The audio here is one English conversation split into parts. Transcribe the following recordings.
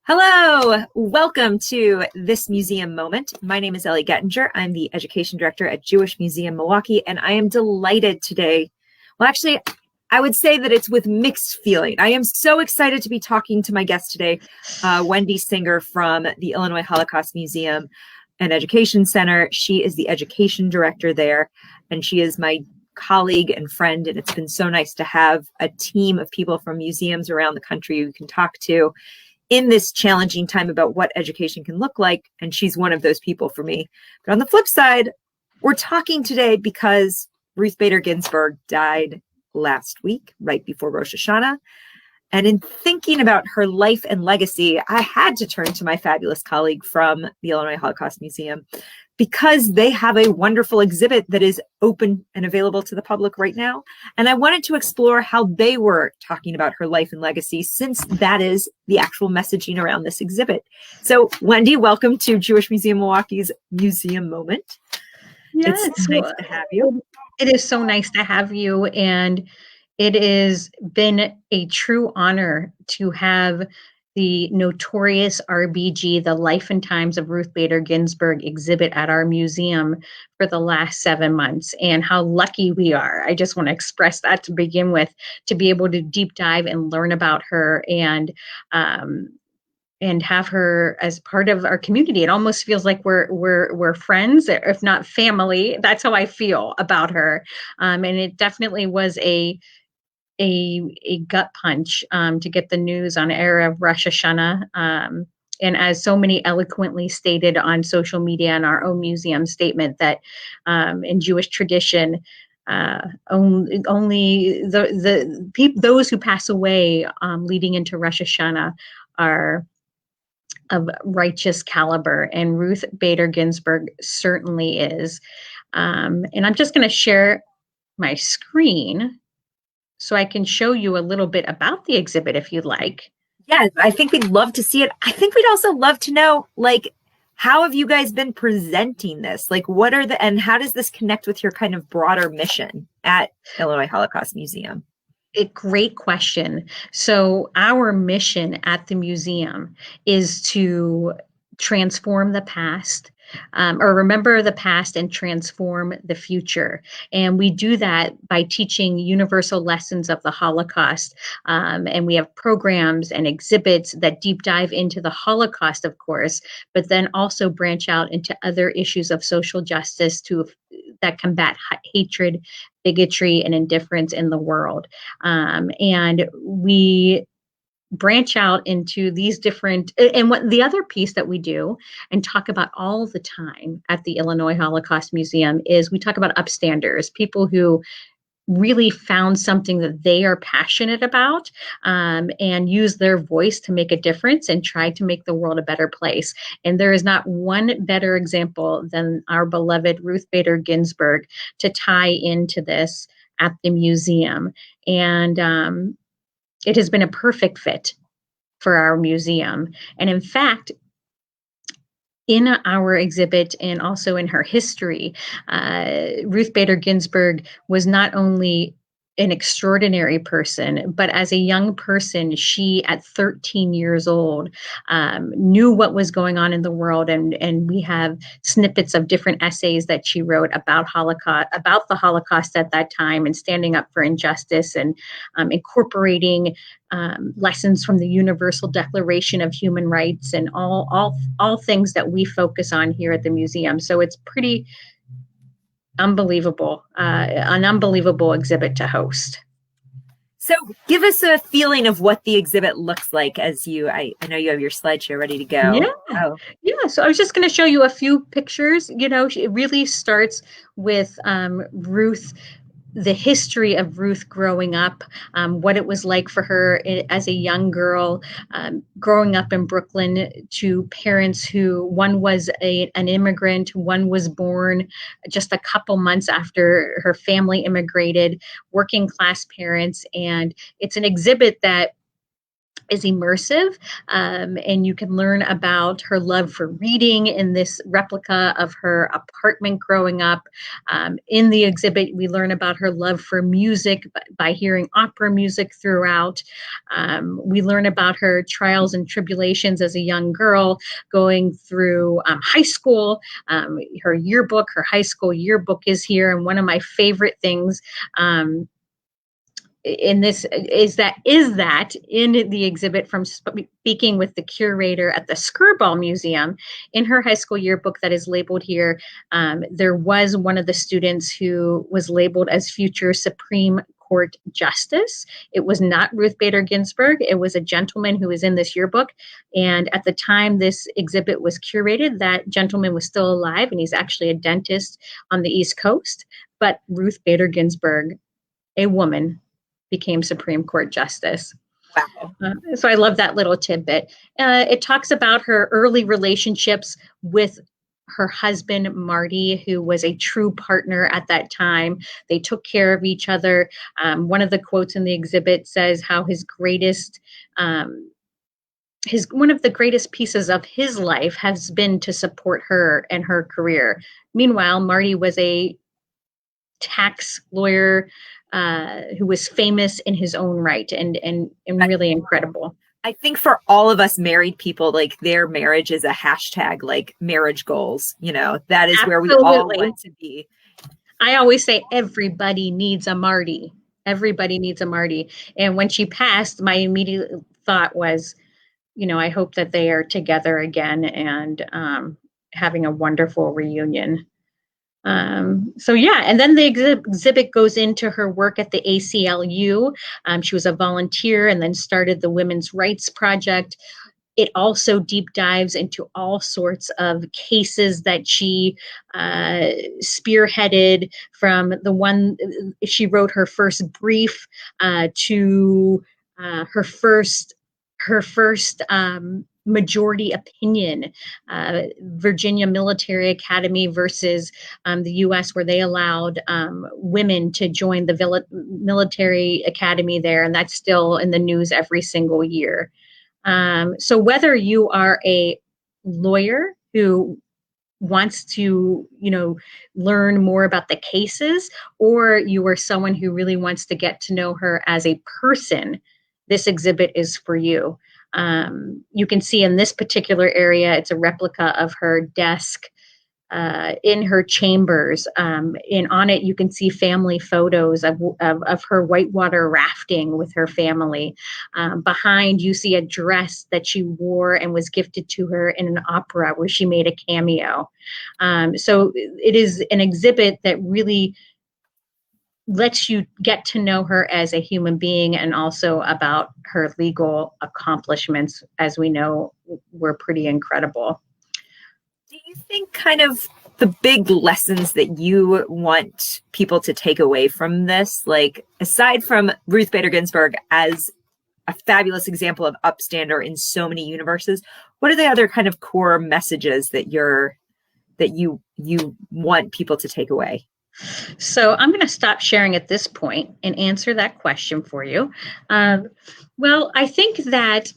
Hello, welcome to this museum moment. My name is Ellie Gettinger. I'm the education director at Jewish Museum Milwaukee, and I am delighted today. Well, actually, I would say that it's with mixed feeling. I am so excited to be talking to my guest today, Wendy Singer from the Illinois Holocaust Museum and Education Center. She is the education director there, and she is my colleague and friend, and it's been so nice to have a team of people from museums around the country we can talk to in this challenging time about what education can look like. And she's one of those people for me. But on the flip side, we're talking today because Ruth Bader Ginsburg died last week, right before Rosh Hashanah. And in thinking about her life and legacy, I had to turn to my fabulous colleague from the Illinois Holocaust Museum because they have a wonderful exhibit that is open and available to the public right now. And I wanted to explore how they were talking about her life and legacy, since that is the actual messaging around this exhibit. So Wendy, welcome to Jewish Museum Milwaukee's Museum Moment. Yes, it's nice to have you. It is so nice to have you. And it has been a true honor to have the Notorious RBG, the Life and Times of Ruth Bader Ginsburg exhibit at our museum for the last 7 months, and how lucky we are. I just want to express that to begin with, to be able to deep dive and learn about her and have her as part of our community. It almost feels like we're friends, if not family. That's how I feel about her. And it definitely was a gut punch to get the news on air of Rosh Hashanah. And as so many eloquently stated on social media and our own museum statement, that in Jewish tradition, only those who pass away leading into Rosh Hashanah are of righteous caliber, and Ruth Bader Ginsburg certainly is. And I'm just going to share my screen so I can show you a little bit about the exhibit if you'd like. Yeah, I think we'd love to see it. I think we'd also love to know, how have you guys been presenting this? And how does this connect with your kind of broader mission at Illinois Holocaust Museum? A great question. So our mission at the museum is to transform the past, or remember the past and transform the future. And we do that by teaching universal lessons of the Holocaust. And we have programs and exhibits that deep dive into the Holocaust, of course, but then also branch out into other issues of social justice that combat hatred, bigotry, and indifference in the world. And we branch out into these different, and what the other piece that we do and talk about all the time at the Illinois Holocaust Museum is we talk about upstanders, people who really found something that they are passionate about, and use their voice to make a difference and try to make the world a better place. And there is not one better example than our beloved Ruth Bader Ginsburg to tie into this at the museum. And it has been a perfect fit for our museum. And in fact, in our exhibit and also in her history, Ruth Bader Ginsburg was not only an extraordinary person, but as a young person, she, at 13 years old, knew what was going on in the world. And we have snippets of different essays that she wrote about the Holocaust at that time, and standing up for injustice, and incorporating lessons from the Universal Declaration of Human Rights, and all things that we focus on here at the museum. So it's pretty unbelievable, an unbelievable exhibit to host. So give us a feeling of what the exhibit looks like I know you have your slideshow ready to go. Yeah. So I was just going to show you a few pictures. It really starts with Ruth, the history of Ruth growing up, what it was like for her as a young girl, growing up in Brooklyn, to parents who, one was an immigrant, one was born just a couple months after her family immigrated, working class parents. And it's an exhibit that is immersive, and you can learn about her love for reading in this replica of her apartment growing up. In the exhibit, we learn about her love for music by hearing opera music throughout. We learn about her trials and tribulations as a young girl going through high school. Her yearbook, her high school yearbook is here, and one of my favorite things in this is that in the exhibit from speaking with the curator at the Skirball Museum, in her high school yearbook that is labeled here, there was one of the students who was labeled as future Supreme Court Justice. It was not Ruth Bader Ginsburg. It was a gentleman who was in this yearbook. And at the time this exhibit was curated, that gentleman was still alive, and he's actually a dentist on the East Coast. But Ruth Bader Ginsburg, a woman, became Supreme Court Justice. Wow. So I love that little tidbit. It talks about her early relationships with her husband, Marty, who was a true partner at that time. They took care of each other. One of the quotes in the exhibit says how one of the greatest pieces of his life has been to support her and her career. Meanwhile, Marty was a tax lawyer who was famous in his own right and really incredible. I think for all of us married people, like their marriage is a hashtag, like marriage goals. That is where we all want to be. I always say everybody needs a Marty. Everybody needs a Marty. And when she passed, my immediate thought was, I hope that they are together again and having a wonderful reunion. And then the exhibit goes into her work at the ACLU. She was a volunteer and then started the Women's Rights Project. It also deep dives into all sorts of cases that she spearheaded, from the one she wrote her first brief to her first majority opinion, Virginia Military Academy versus the U.S., where they allowed women to join the military academy there, and that's still in the news every single year. So whether you are a lawyer who wants to, learn more about the cases, or you are someone who really wants to get to know her as a person, this exhibit is for you. You can see in this particular area, it's a replica of her desk in her chambers. And on it, you can see family photos of her whitewater rafting with her family. Behind, you see a dress that she wore and was gifted to her in an opera where she made a cameo. So it is an exhibit that really lets you get to know her as a human being, and also about her legal accomplishments, as we know, were pretty incredible. Do you think kind of the big lessons that you want people to take away from this, like aside from Ruth Bader Ginsburg as a fabulous example of upstander in so many universes, what are the other kind of core messages that you want people to take away? So I'm going to stop sharing at this point and answer that question for you. Well, I think that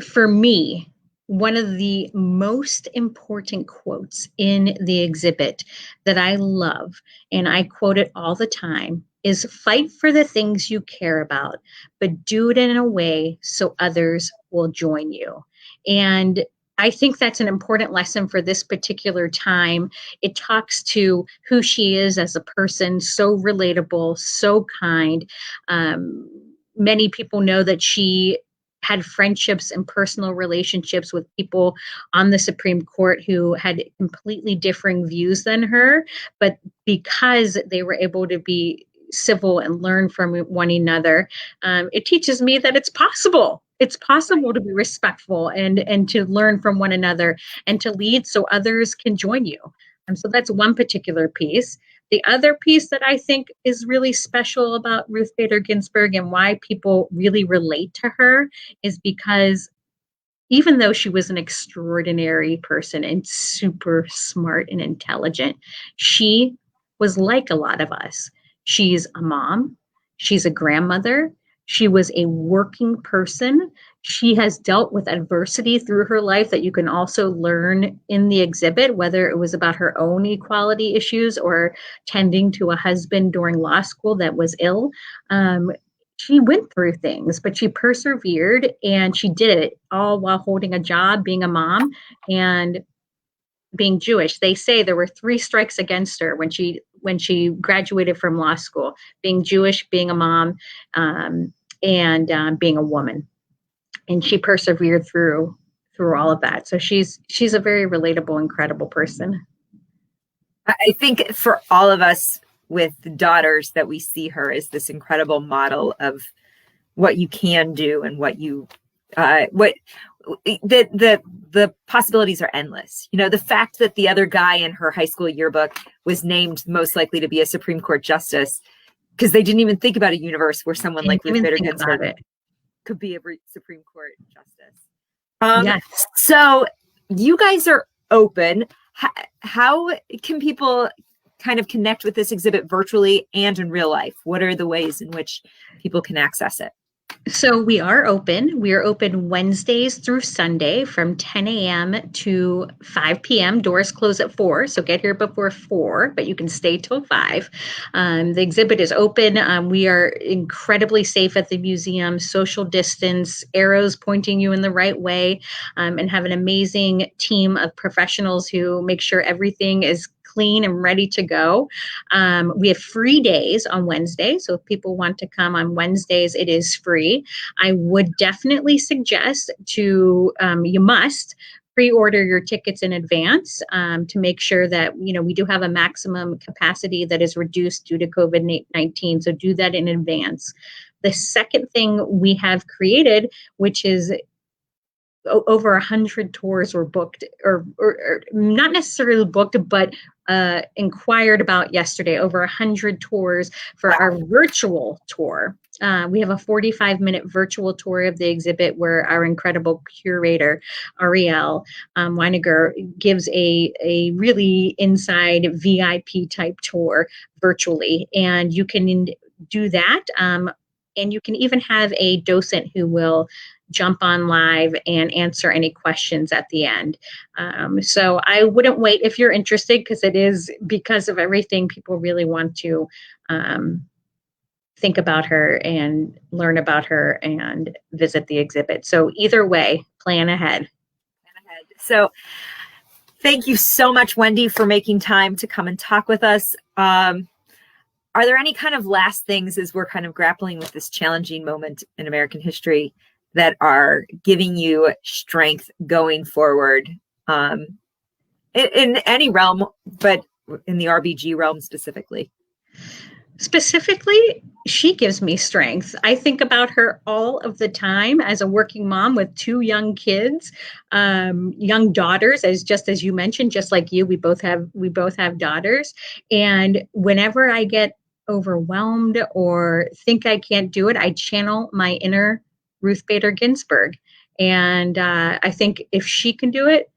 for me, one of the most important quotes in the exhibit that I love, and I quote it all the time, is fight for the things you care about, but do it in a way so others will join you. And I think that's an important lesson for this particular time. It talks to who she is as a person, so relatable, so kind. Many people know that she had friendships and personal relationships with people on the Supreme Court who had completely differing views than her, but because they were able to be civil and learn from one another, it teaches me that it's possible. It's possible to be respectful and to learn from one another and to lead so others can join you. So that's one particular piece. The other piece that I think is really special about Ruth Bader Ginsburg and why people really relate to her is because even though she was an extraordinary person and super smart and intelligent, she was like a lot of us. She's a mom, she's a grandmother, She was a working person. She has dealt with adversity through her life that you can also learn in the exhibit, whether it was about her own equality issues or tending to a husband during law school that was ill. She went through things, but she persevered and she did it all while holding a job, being a mom, and being Jewish. They say there were 3 strikes against her when she graduated from law school: being Jewish, being a mom, and being a woman. And she persevered through all of that. So she's a very relatable, incredible person. I think for all of us with daughters that we see her as this incredible model of what you can do and what you the possibilities are endless. You know, the fact that the other guy in her high school yearbook was named most likely to be a Supreme Court justice because they didn't even think about a universe where someone like Ruth Bader Ginsburg could be a Supreme Court justice. Yes. So you guys are open. How can people kind of connect with this exhibit virtually and in real life? What are the ways in which people can access it? So we are open. We are open Wednesdays through Sunday from 10 a.m. to 5 p.m. Doors close at 4, so get here before 4, but you can stay till 5. The exhibit is open. We are incredibly safe at the museum, social distance, arrows pointing you in the right way, and have an amazing team of professionals who make sure everything is clean and ready to go. We have free days on Wednesday. So if people want to come on Wednesdays, it is free. I would definitely suggest you must pre-order your tickets in advance to make sure that, we do have a maximum capacity that is reduced due to COVID-19. So do that in advance. The second thing we have created, which is over 100 tours were booked or not necessarily booked, but inquired about yesterday, over 100 tours for our virtual tour. We have a 45-minute virtual tour of the exhibit where our incredible curator, Ariel Weiniger, gives a really inside VIP type tour virtually. And you can do that. And you can even have a docent who will jump on live and answer any questions at the end. So I wouldn't wait if you're interested, because it is, because of everything, people really want to think about her and learn about her and visit the exhibit. So either way, plan ahead. So thank you so much, Wendy, for making time to come and talk with us. Are there any kind of last things as we're kind of grappling with this challenging moment in American history that are giving you strength going forward in any realm, but in the RBG realm specifically? Specifically, she gives me strength. I think about her all of the time as a working mom with 2 young kids, young daughters, as you mentioned, just like you, we both have daughters. And whenever I get overwhelmed or think I can't do it, I channel my inner Ruth Bader Ginsburg. And I think if she can do it,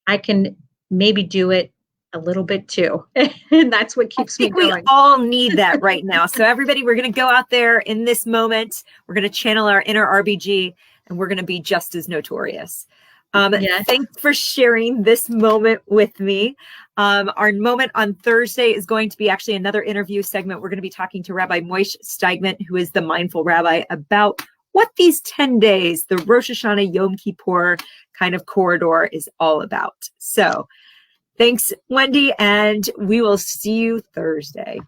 I can maybe do it a little bit too. And that's what keeps me going. We all need that right now. So everybody, we're going to go out there in this moment. We're going to channel our inner RBG and we're going to be just as notorious. Yes. Thanks for sharing this moment with me. Our moment on Thursday is going to be actually another interview segment. We're going to be talking to Rabbi Moish Steigman, who is the mindful rabbi, about what these 10 days, the Rosh Hashanah Yom Kippur kind of corridor, is all about. So thanks, Wendy, and we will see you Thursday.